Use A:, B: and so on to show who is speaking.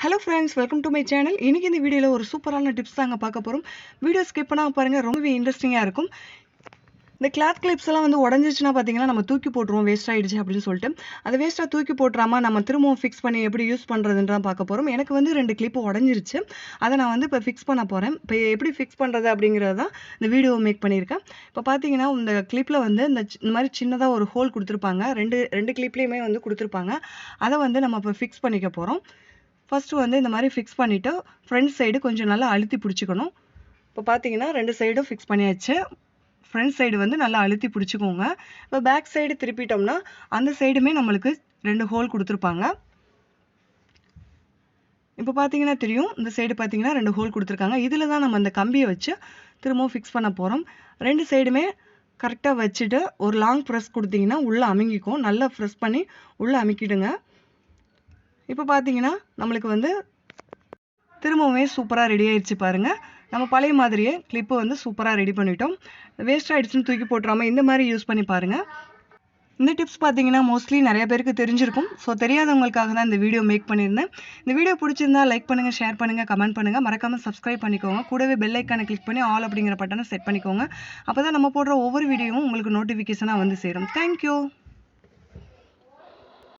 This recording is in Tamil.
A: Hello friends, welcome to my channel. இன்னைக்கு இந்த வீடியோல ஒரு சூப்பரான டிப்ஸ் தாங்க பார்க்க போறோம். வீடியோ ஸ்கிப் பண்ணாம பாருங்க, ரொம்பவே இன்ட்ரஸ்டிங்கா இருக்கும். இந்த கிளாத் கிளிப்ஸ் எல்லாம் வந்து உடைஞ்சிருச்சுனா பாத்தீங்கன்னா நம்ம தூக்கி போட்டுருவோம், வேஸ்ட் ஆயிடுச்சு அப்படினு சொல்லிட்டு. அது வேஸ்டா தூக்கி போட்றாம நம்ம திரும்பவும் ஃபிக்ஸ் பண்ணி எப்படி யூஸ் பண்றதுன்னு தான் பார்க்க போறோம். எனக்கு வந்து 2 கிளிப் உடைஞ்சிருச்சு. அத நான் வந்து இப்ப ஃபிக்ஸ் பண்ண போறேன். இப்ப எப்படி ஃபிக்ஸ் பண்றது அப்படிங்கறத தான் இந்த வீடியோ மேக் பண்ணியிருக்கேன். இப்ப பாத்தீங்கன்னா இந்த கிளிப்ல வந்து இந்த மாதிரி சின்னதா ஒரு ஹோல் கொடுத்திருப்பாங்க. ரெண்டு கிளிப்லயுமே வந்து கொடுத்திருப்பாங்க. அத வந்து நம்ம இப்ப ஃபிக்ஸ் பண்ணிக்க போறோம். ஃபர்ஸ்ட் வந்து இந்த மாதிரி ஃபிக்ஸ் பண்ணிட்டு ஃப்ரண்ட் சைடு கொஞ்சம் நல்லா அழுத்தி பிடிச்சுக்கணும். இப்போ பார்த்தீங்கன்னா 2 சைடும் ஃபிக்ஸ் பண்ணியாச்சு. ஃப்ரண்ட் சைடு வந்து நல்லா அழுத்தி பிடிச்சுக்கோங்க. இப்போ பேக் சைடு திருப்பிட்டோம்னா அந்த சைடுமே நம்மளுக்கு 2 ஹோல் கொடுத்துருப்பாங்க. இப்போ பார்த்தீங்கன்னா தெரியும், இந்த சைடு பார்த்தீங்கன்னா 2 ஹோல் கொடுத்துருக்காங்க. இதில் தான் நம்ம அந்த கம்பியை வச்சு திரும்பவும் ஃபிக்ஸ் பண்ண போகிறோம். 2 சைடுமே கரெக்டாக வச்சுட்டு ஒரு லாங் ப்ரெஸ் கொடுத்தீங்கன்னா உள்ளே அமுங்கிக்கும். நல்லா ப்ரெஸ் பண்ணி உள்ளே அமுக்கிடுங்க. இப்போ பார்த்தீங்கன்னா நம்மளுக்கு வந்து திரும்பவுமே சூப்பராக ரெடி ஆயிடுச்சு பாருங்க. நம்ம பழைய மாதிரியே கிளிப்பு வந்து சூப்பராக ரெடி பண்ணிட்டோம். வேஸ்ட் ஆயிடுச்சுன்னு தூக்கி போட்டுறாம இந்த மாதிரி யூஸ் பண்ணி பாருங்க. இந்த டிப்ஸ் பார்த்தீங்கன்னா மோஸ்ட்லி நிறைய பேருக்கு தெரிஞ்சிருக்கும். ஸோ தெரியாதவங்களுக்காக தான் இந்த வீடியோ மேக் பண்ணியிருந்தேன். இந்த வீடியோ பிடிச்சிருந்தா லைக் பண்ணுங்க, ஷேர் பண்ணுங்க, கமெண்ட் பண்ணுங்க, மறக்காம சப்ஸ்கிரைப் பண்ணிக்கோங்க. கூடவே பெல் ஐக்கானை கிளிக் பண்ணி ஆல் அப்படிங்கிற பட்டனை செட் பண்ணிக்கோங்க. அப்பதான் நம்ம போடுற ஒவ்வொரு வீடியோவும் உங்களுக்கு நோட்டிஃபிகேஷனாக வந்து சேரும். தேங்க்யூ.